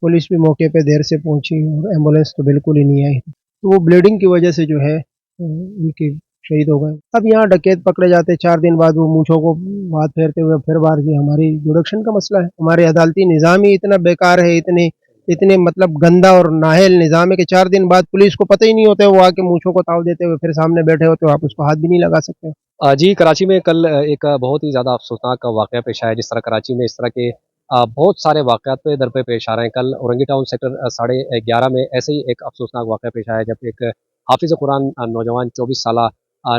Police भी मौके पे देर से पहुंची और एम्बुलेंस तो बिल्कुल ही नहीं आई। तो वो ब्लीडिंग की वजह से जो है उनकी शहीद हो गए। अब यहाँ डकैत पकड़े जाते 4 दिन बाद वो मूंछों को हाथ फेरते हुए फिर बाहर की हमारी जुडिक्शन का मसला है। हमारे अदालती निज़ाम ही इतना बेकार है, इतने इतने मतलब गंदा और नाअहल निज़ाम है कि 4 दिन बाद पुलिस को पता ही नहीं होता है, वो आके मूंछों को ताव देते हुए फिर सामने बैठे होते हो, आप उसको हाथ भी नहीं लगा सकते। जी, कराची में कल एक बहुत ही ज़्यादा अफसोसनाक वाक़या पेश आया। जिस तरह कराची में इस तरह के बहुत सारे वाक़यात पे दर पे पेश आ रहे हैं। कल औरंगी टाउन सेक्टर 11:30 में ऐसे ही एक अफसोसनाक वाक़या पेश आया, जब एक हाफ़िज़ कुरान नौजवान 24 साला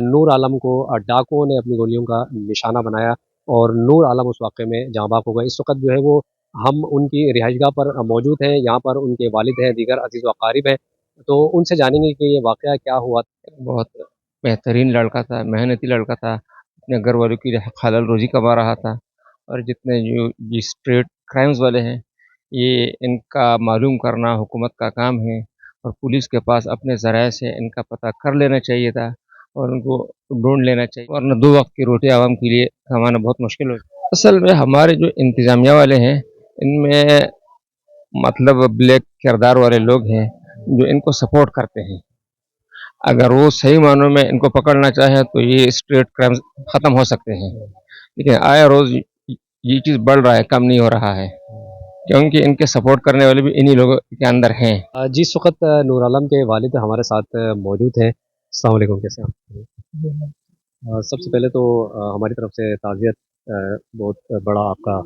नूर आलम को डाकुओं ने अपनी गोलियों का निशाना बनाया और नूर आलम उस वाक़ये में जाँ बाँक हो गए। इस वक़्त जो है वो हम उनकी रिहाइशगाह पर मौजूद हैं। यहाँ पर उनके वालिद हैं, दीगर अज़ीज़ व अक़ारिब हैं, तो उनसे जानेंगे कि ये वाक़या क्या हुआ। बहुत बेहतरीन लड़का था, मेहनती लड़का था, अपने घर वालों की हलाल रोज़ी कमा रहा था। और जितने जो ये स्ट्रीट क्राइम्स वाले हैं, ये इनका मालूम करना हुकूमत का काम है और पुलिस के पास अपने ज़राए से इनका पता कर लेना चाहिए था और उनको ढूंढ लेना चाहिए, वरना 2 वक्त की रोटी आवाम के लिए कमाना बहुत मुश्किल हो। असल में हमारे जो इंतज़ामिया वाले हैं, इनमें मतलब ब्लैक किरदार वाले लोग हैं जो इनको सपोर्ट करते हैं। अगर वो सही मानों में इनको पकड़ना चाहें तो ये स्ट्रीट क्राइम्स ख़त्म हो सकते हैं, लेकिन आए रोज़ ये चीज़ बढ़ रहा है, कम नहीं हो रहा है, क्योंकि इनके सपोर्ट करने वाले भी इन्हीं लोगों के अंदर हैं। जी, इस वक़्त नूर आलम के वालिद हमारे साथ मौजूद हैं। अस्सलाम वालेकुम, कैसे हैं आप? सबसे पहले तो हमारी तरफ से ताज़ियत, बहुत बड़ा आपका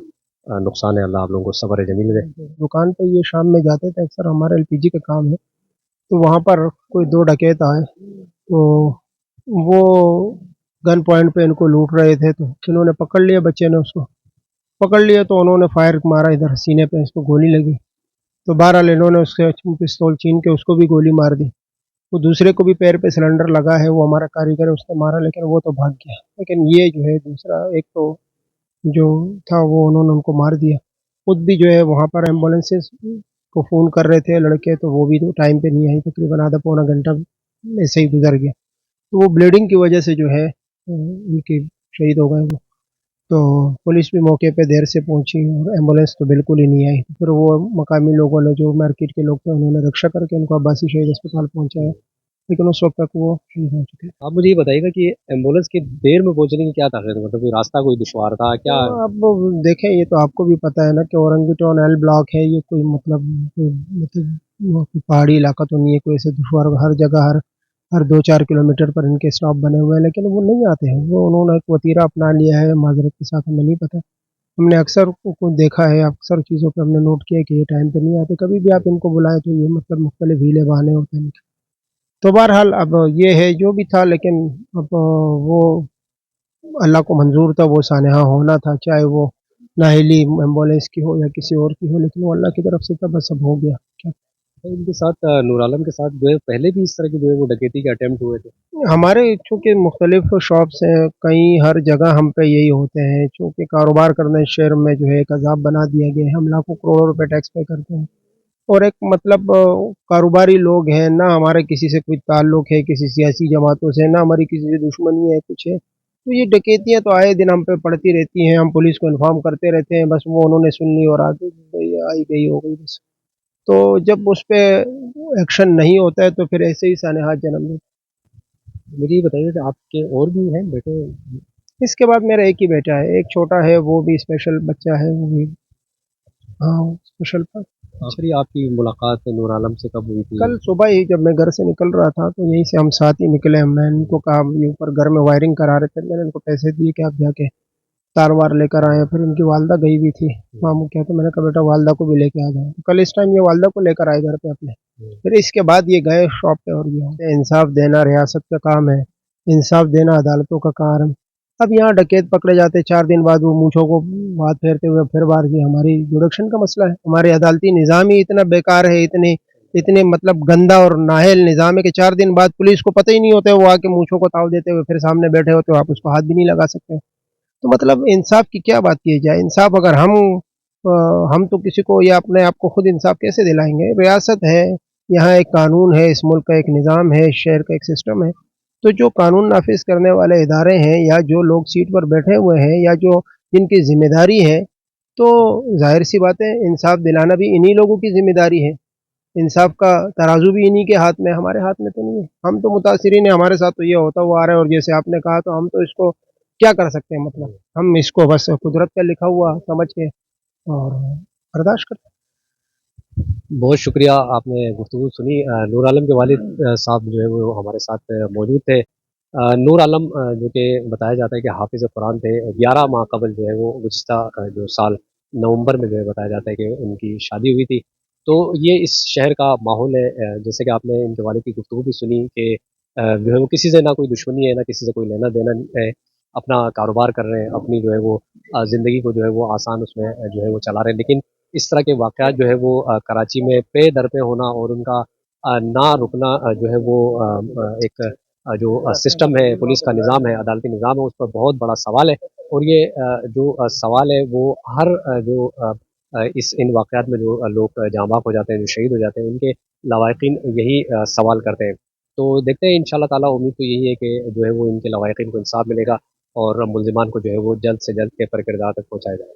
नुकसान है, अल्लाह आप लोगों को सब्र जमील दे। दुकान पे ये शाम में जाते थे अक्सर, हमारा एलपीजी का काम है, तो वहाँ पर कोई 2 डकैत आए, तो वो गन पॉइंट पे इनको लूट रहे थे, तो किन्होंने पकड़ लिया, बच्चे ने उसको पकड़ लिया, तो उन्होंने फायर मारा इधर सीने पे, इसको गोली लगी। तो बहरहाल इन्होंने उससे पिस्तौल छीन के उसको भी गोली मार दी। वो दूसरे को भी पैर पे सिलेंडर लगा है, वो हमारा कारीगर है, उसने मारा, लेकिन वो तो भाग गया। लेकिन ये जो है दूसरा एक तो जो था वो उन्होंने उनको मार दिया। खुद भी जो है वहाँ पर एम्बुलेंसेस को फ़ोन कर रहे थे लड़के, तो वो भी तो टाइम पे नहीं आई, तकरीबन आधा पौना घंटा ऐसे ही गुजर गया। तो वो ब्लीडिंग की वजह से जो है उनकी शहीद हो गए वो। तो पुलिस भी मौके पे देर से पहुंची और एम्बुलेंस तो बिल्कुल ही नहीं आई। फिर वो मकामी लोगों ने, जो मार्केट के लोग थे, उन्होंने रक्षा करके उनको अब्बासी शहीद अस्पताल पहुंचाया, लेकिन उस वक्त तक वो शहीद हो चुके। आप मुझे ये बताइएगा कि एम्बुलेंस की देर में पहुँचने की क्या ताक़त है? मतलब कोई रास्ता कोई दुश्वार था क्या? तो अब देखें, ये तो आपको भी पता है ना कि औरंगी टाउन एल ब्लॉक है, ये कोई मतलब वो कोई पहाड़ी इलाका तो नहीं है, कोई ऐसे दुश्वार हर जगह हर हर 2-4 किलोमीटर पर इनके स्टॉप बने हुए हैं, लेकिन वो नहीं आते हैं। वो उन्होंने एक वतीरा अपना लिया है, माजरत के साथ, हमें नहीं पता। हमने अक्सर को देखा है, अक्सर चीज़ों पे हमने नोट किया है कि ये टाइम पे नहीं आते। कभी भी आप इनको बुलाएं तो ये मतलब मुख्तलिफ हीले बहाने होते हैं इनके। तो बहरहाल अब ये है जो भी था, लेकिन अब वो अल्लाह को मंजूर था, वो सानहा होना था, चाहे वो नाहिली एम्बुलेंस की हो या किसी और की हो, लेकिन वो अल्लाह की तरफ से था, बस अब हो गया क्या। इनके साथ नूर आलम के साथ जो है पहले भी इस तरह की जो है वो डकैती के अटेम्प्ट हुए थे। हमारे चूँकि मुख्तलिफ शॉप्स हैं, कहीं हर जगह हम पे यही होते हैं, चूँकि कारोबार करने शहर में जो है एक अज़ाब बना दिया गया है, हम लाखों करोड़ों रुपए टैक्स पे करते हैं और एक मतलब कारोबारी लोग हैं, ना हमारे किसी से कोई ताल्लुक है, किसी सियासी जमातों से, ना हमारी किसी से दुश्मनी है, कुछ है। तो ये डकैतियाँ तो आए दिन हम पे पड़ती रहती हैं, हम पुलिस को इन्फॉर्म करते रहते हैं, बस वो उन्होंने सुन ली और आगे गई आई गई हो गई बस। तो जब उस पे एक्शन नहीं होता है तो फिर ऐसे ही सानेहात जन्म लेते मुझे ये बताइए कि आपके और भी हैं बेटे? हैं। इसके बाद मेरा एक ही बेटा है, एक छोटा है, वो भी स्पेशल बच्चा है, वो भी हाँ स्पेशल था। आखिरी आपकी मुलाकात नूर आलम से कब हुई थी? कल सुबह ही जब मैं घर से निकल रहा था, तो यहीं से हम साथ ही निकले। मैंने इनको कहा, ये ऊपर घर में वायरिंग करा रहे थे, मैंने इनको पैसे दिए कि आप जाके तार वार लेकर आए। फिर इनकी वालदा गई हुई थी मामू क्या, तो मैंने कहा बेटा वालदा को भी लेके आ जाए। तो कल इस टाइम ये वालदा को लेकर आए घर पे अपने। फिर इसके बाद ये गए शॉप पे और ये इंसाफ देना रियासत का काम है, इंसाफ देना अदालतों का काम है। अब यहाँ डकैत पकड़े जाते 4 दिन बाद वो मूंछों को हाथ फेरते हुए फिर बाहर की हमारी जुडिक्शन का मसला है। हमारे अदालती निज़ाम ही इतना बेकार है, इतने इतने मतलब गंदा और नाअहल निज़ाम है कि 4 दिन बाद पुलिस को पता ही नहीं होता है, वो आके मूंछों को ताव देते हुए फिर सामने बैठे होते हो, आप उसको हाथ भी नहीं लगा सकते। तो मतलब इंसाफ की क्या बात की जाए। इंसाफ अगर हम तो किसी को या अपने आप को खुद इंसाफ कैसे दिलाएंगे। रियासत है, यहाँ एक कानून है, इस मुल्क का एक निज़ाम है, इस शहर का एक सिस्टम है। तो जो कानून नाफिज करने वाले इदारे हैं या जो लोग सीट पर बैठे हुए हैं या जो जिनकी जिम्मेदारी है तो ज़ाहिर सी बात है इंसाफ दिलाना भी इन्हीं लोगों की ज़िम्मेदारी है। इंसाफ का तराजू भी इन्हीं के हाथ में है, हमारे हाथ में तो नहीं है। हम तो मुतासिरीन हैं, हमारे साथ तो ये होता हुआ आ रहा है और जैसे आपने कहा तो हम तो इसको क्या कर सकते हैं मतलब? हम इसको बस कुदरत का लिखा हुआ समझ के और बर्दाश्त करते बहुत शुक्रिया, आपने गुफ्तगू सुनी। नूर आलम के वालिद साहब जो है वो हमारे साथ मौजूद थे। नूर आलम जो कि बताया जाता है कि हाफिज़ कुरान थे। 11 माह कबल जो है वो गुज़िश्ता जो साल नवंबर में जो है बताया जाता है कि उनकी शादी हुई थी। तो ये इस शहर का माहौल है। जैसे कि आपने इनके वालिद की गुफ्तगू भी सुनी कि जो है वो किसी से ना कोई दुश्मनी है, ना किसी से कोई लेना-देना है। अपना कारोबार कर रहे हैं, अपनी जो है वो ज़िंदगी को जो है वो आसान उसमें जो है वो चला रहे हैं। लेकिन इस तरह के वाक़यात जो है वो कराची में पे दर पे होना और उनका ना रुकना जो है वो एक जो सिस्टम है, पुलिस का निज़ाम है, अदालती निज़ाम है, उस पर बहुत बड़ा सवाल है। और ये जो सवाल है वो हर जो इस इन वाक़यात में जो लोग जाँ बाक हो जाते हैं, जो शहीद हो जाते हैं, उनके लवाहिकीन यही सवाल करते हैं। तो देखते हैं इंशाअल्लाह ताला, उम्मीद तो यही है कि जो है वो इनके लवाहिकीन को इंसाफ़ मिलेगा और मुल्ज़िमान को जो है वो जल्द से जल्द के पर किरदार तक पहुँचाया जाएगा।